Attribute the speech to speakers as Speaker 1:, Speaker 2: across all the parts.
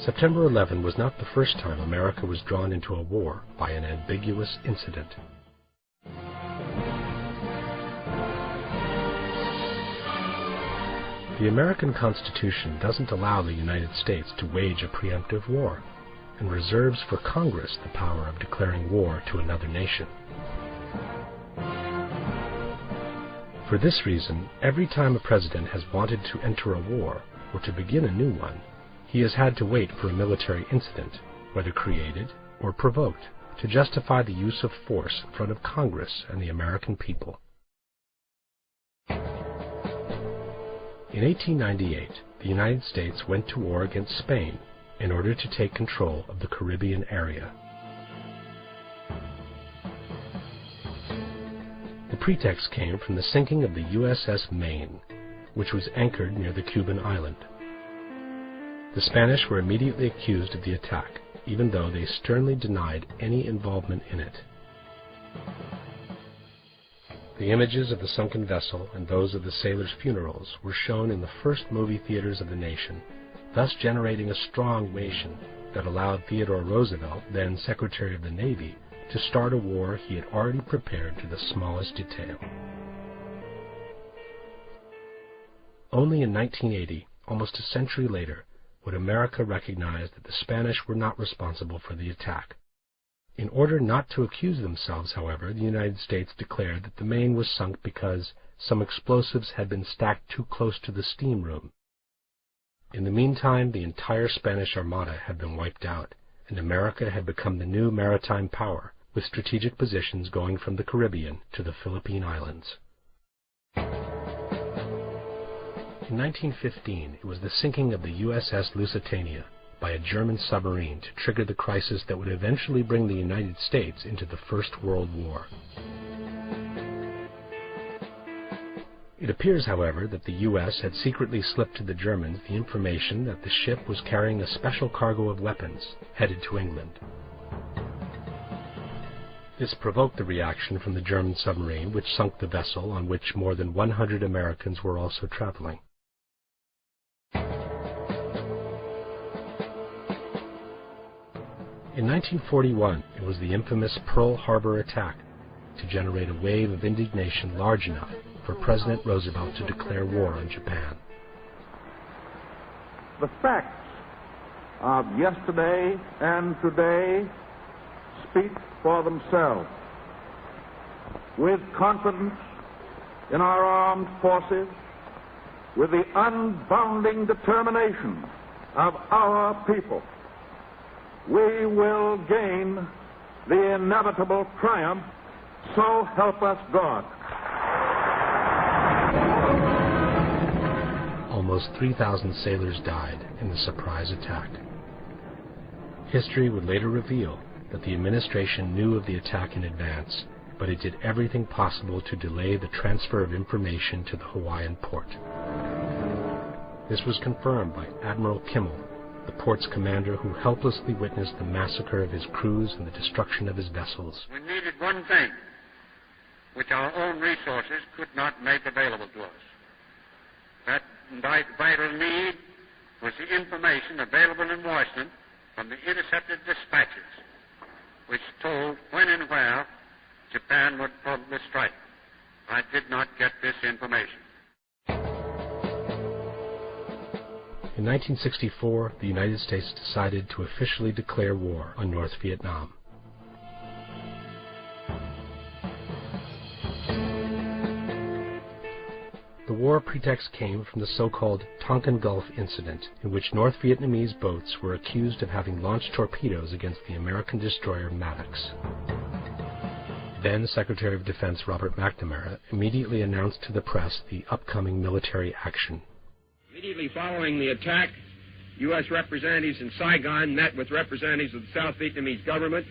Speaker 1: September 11 was not the first time America was drawn into a war by an ambiguous incident. The American Constitution doesn't allow the United States to wage a preemptive war, and reserves for Congress the power of declaring war to another nation. For this reason, every time a president has wanted to enter a war or to begin a new one, he has had to wait for a military incident, whether created or provoked, to justify the use of force in front of Congress and the American people. In 1898, the United States went to war against Spain in order to take control of the Caribbean area. The pretext came from the sinking of the USS Maine, which was anchored near the Cuban island. The Spanish were immediately accused of the attack, even though they sternly denied any involvement in it. The images of the sunken vessel and those of the sailors' funerals were shown in the first movie theaters of the nation, thus generating a strong nation that allowed Theodore Roosevelt, then Secretary of the Navy, to start a war he had already prepared to the smallest detail. Only in 1980, almost a century later, would America recognize that the Spanish were not responsible for the attack. In order not to accuse themselves, however, the United States declared that the Maine was sunk because some explosives had been stacked too close to the steam room. In the meantime, the entire Spanish Armada had been wiped out, and America had become the new maritime power, with strategic positions going from the Caribbean to the Philippine Islands. In 1915, it was the sinking of the USS Lusitania by a German submarine to trigger the crisis that would eventually bring the United States into the First World War. It appears, however, that the U.S. had secretly slipped to the Germans the information that the ship was carrying a special cargo of weapons headed to England. This provoked the reaction from the German submarine, which sunk the vessel on which more than 100 Americans were also traveling. In 1941, it was the infamous Pearl Harbor attack to generate a wave of indignation large enough for President Roosevelt to declare war on Japan.
Speaker 2: The facts of yesterday and today speak for themselves. With confidence in our armed forces, with the unbounding determination of our people, we will gain the inevitable triumph, so help us God.
Speaker 1: Almost 3,000 sailors died in the surprise attack. History would later reveal that the administration knew of the attack in advance, but it did everything possible to delay the transfer of information to the Hawaiian port. This was confirmed by Admiral Kimmel, the port's commander who helplessly witnessed the massacre of his crews and the destruction of his vessels.
Speaker 3: We needed one thing, which our own resources could not make available to us. That vital need was the information available in Washington from the intercepted dispatches, which told when and where Japan would probably strike. I did not get this information.
Speaker 1: In 1964, the United States decided to officially declare war on North Vietnam. The war pretext came from the so-called Tonkin Gulf incident, in which North Vietnamese boats were accused of having launched torpedoes against the American destroyer Maddox. Then Secretary of Defense Robert McNamara immediately announced to the press the upcoming military action.
Speaker 4: Immediately following the attack, U.S. representatives in Saigon met with representatives of the South Vietnamese government.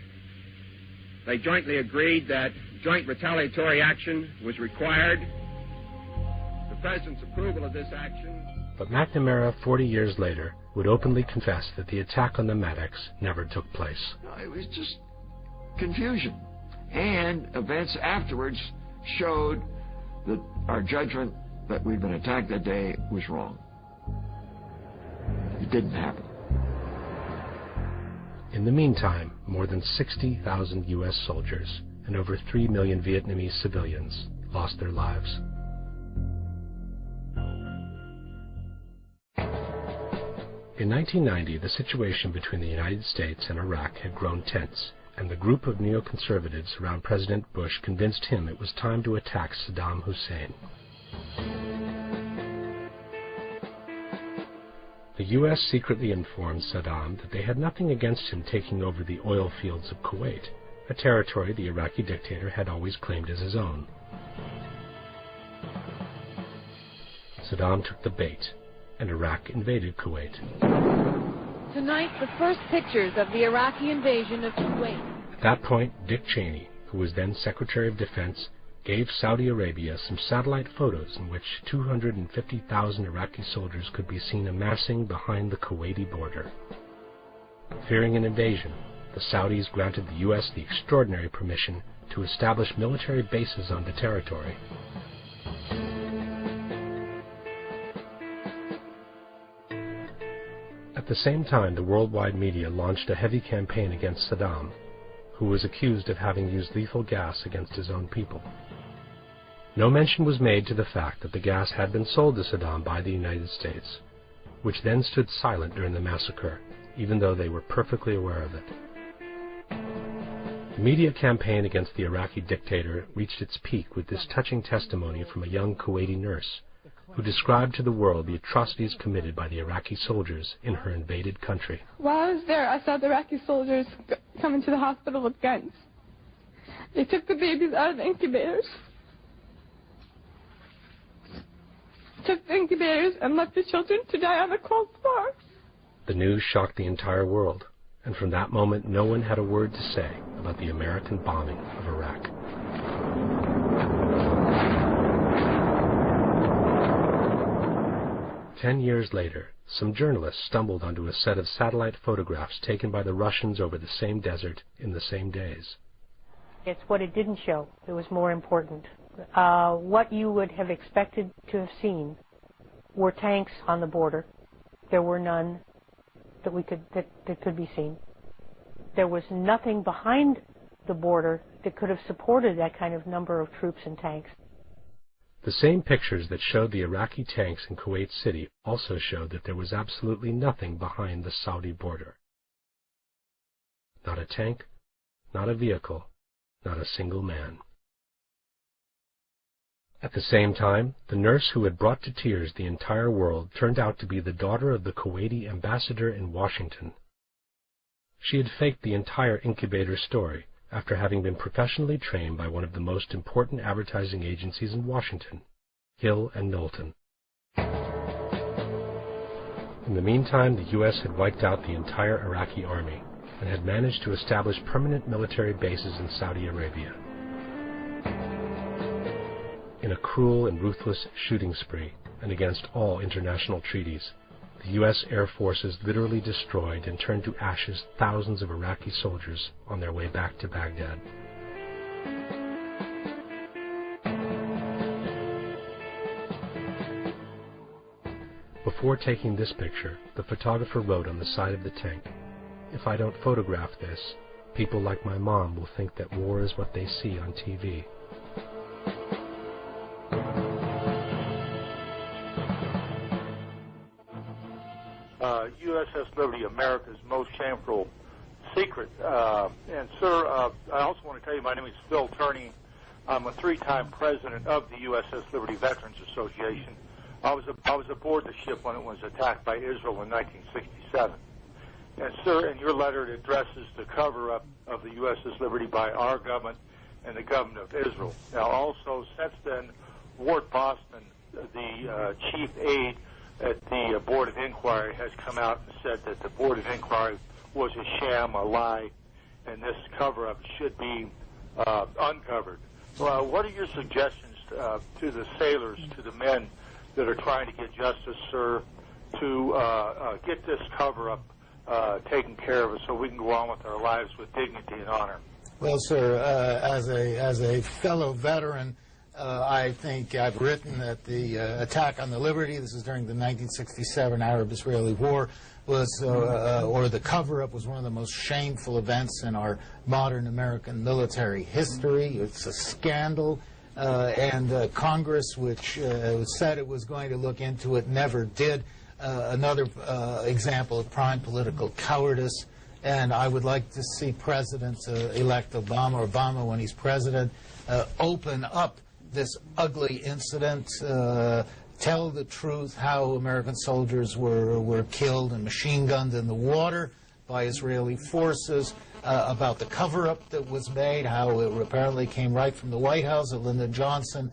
Speaker 4: They jointly agreed that joint retaliatory action was required. The President's approval of this action.
Speaker 1: But McNamara, 40 years later, would openly confess that the attack on the Maddox never took place.
Speaker 5: It was just confusion. And events afterwards showed that our judgment that we'd been attacked that day was wrong. It didn't happen.
Speaker 1: In the meantime, more than 60,000 U.S. soldiers and over 3 million Vietnamese civilians lost their lives. In 1990, the situation between the United States and Iraq had grown tense, and the group of neoconservatives around President Bush convinced him it was time to attack Saddam Hussein. The U.S. secretly informed Saddam that they had nothing against him taking over the oil fields of Kuwait, a territory the Iraqi dictator had always claimed as his own. Saddam took the bait, and Iraq invaded Kuwait.
Speaker 6: Tonight, the first pictures of the Iraqi invasion of Kuwait.
Speaker 1: At that point, Dick Cheney, who was then Secretary of Defense, gave Saudi Arabia some satellite photos in which 250,000 Iraqi soldiers could be seen amassing behind the Kuwaiti border. Fearing an invasion, the Saudis granted the U.S. the extraordinary permission to establish military bases on the territory. At the same time, the worldwide media launched a heavy campaign against Saddam, who was accused of having used lethal gas against his own people. No mention was made to the fact that the gas had been sold to Saddam by the United States, which then stood silent during the massacre, even though they were perfectly aware of it. The media campaign against the Iraqi dictator reached its peak with this touching testimony from a young Kuwaiti nurse, who described to the world the atrocities committed by the Iraqi soldiers in her invaded country.
Speaker 7: While I was there, I saw the Iraqi soldiers come into the hospital with guns. They took the babies out of the incubators, and left the children to die on the cold floor.
Speaker 1: The news shocked the entire world, and from that moment no one had a word to say about the American bombing of Iraq. Ten years later, some journalists stumbled onto a set of satellite photographs taken by the Russians over the same desert in the same days.
Speaker 8: It's what it didn't show that was more important. What you would have expected to have seen were tanks on the border. There were none that could be seen. There was nothing behind the border that could have supported that kind of number of troops and tanks.
Speaker 1: The same pictures that showed the Iraqi tanks in Kuwait City also showed that there was absolutely nothing behind the Saudi border. Not a tank, not a vehicle, not a single man. At the same time, the nurse who had brought to tears the entire world turned out to be the daughter of the Kuwaiti ambassador in Washington. She had faked the entire incubator story after having been professionally trained by one of the most important advertising agencies in Washington, Hill & Knowlton. In the meantime, the U.S. had wiped out the entire Iraqi army and had managed to establish permanent military bases in Saudi Arabia. In a cruel and ruthless shooting spree, and against all international treaties, the U.S. Air Forces literally destroyed and turned to ashes thousands of Iraqi soldiers on their way back to Baghdad. Before taking this picture, the photographer wrote on the side of the tank, "If I don't photograph this, people like my mom will think that war is what they see on TV."
Speaker 2: USS Liberty, America's most shameful secret. And sir, I also want to tell you my name is Phil Turney. I'm a three-time president of the USS Liberty Veterans Association. I was aboard the ship when it was attacked by Israel in 1967. And sir, in your letter, it addresses the cover-up of the USS Liberty by our government and the government of Israel. Now, also, since then, Ward Boston, the chief aide at the Board of Inquiry, has come out and said that the Board of Inquiry was a sham, a lie, and this cover-up should be uncovered. Well, what are your suggestions to the sailors, to the men that are trying to get justice, sir, to get this cover-up taken care of so we can go on with our lives with dignity and honor?
Speaker 9: Well, sir, as a fellow veteran, I think I've written that the attack on the Liberty, this is during the 1967 Arab-Israeli War, was, or the cover-up was one of the most shameful events in our modern American military history. It's a scandal, and Congress, which said it was going to look into it, never did. Another example of prime political cowardice, and I would like to see President-elect Obama, when he's president, open up this ugly incident, tell the truth how American soldiers were killed and machine-gunned in the water by Israeli forces, about the cover-up that was made, how it apparently came right from the White House, that Lyndon Johnson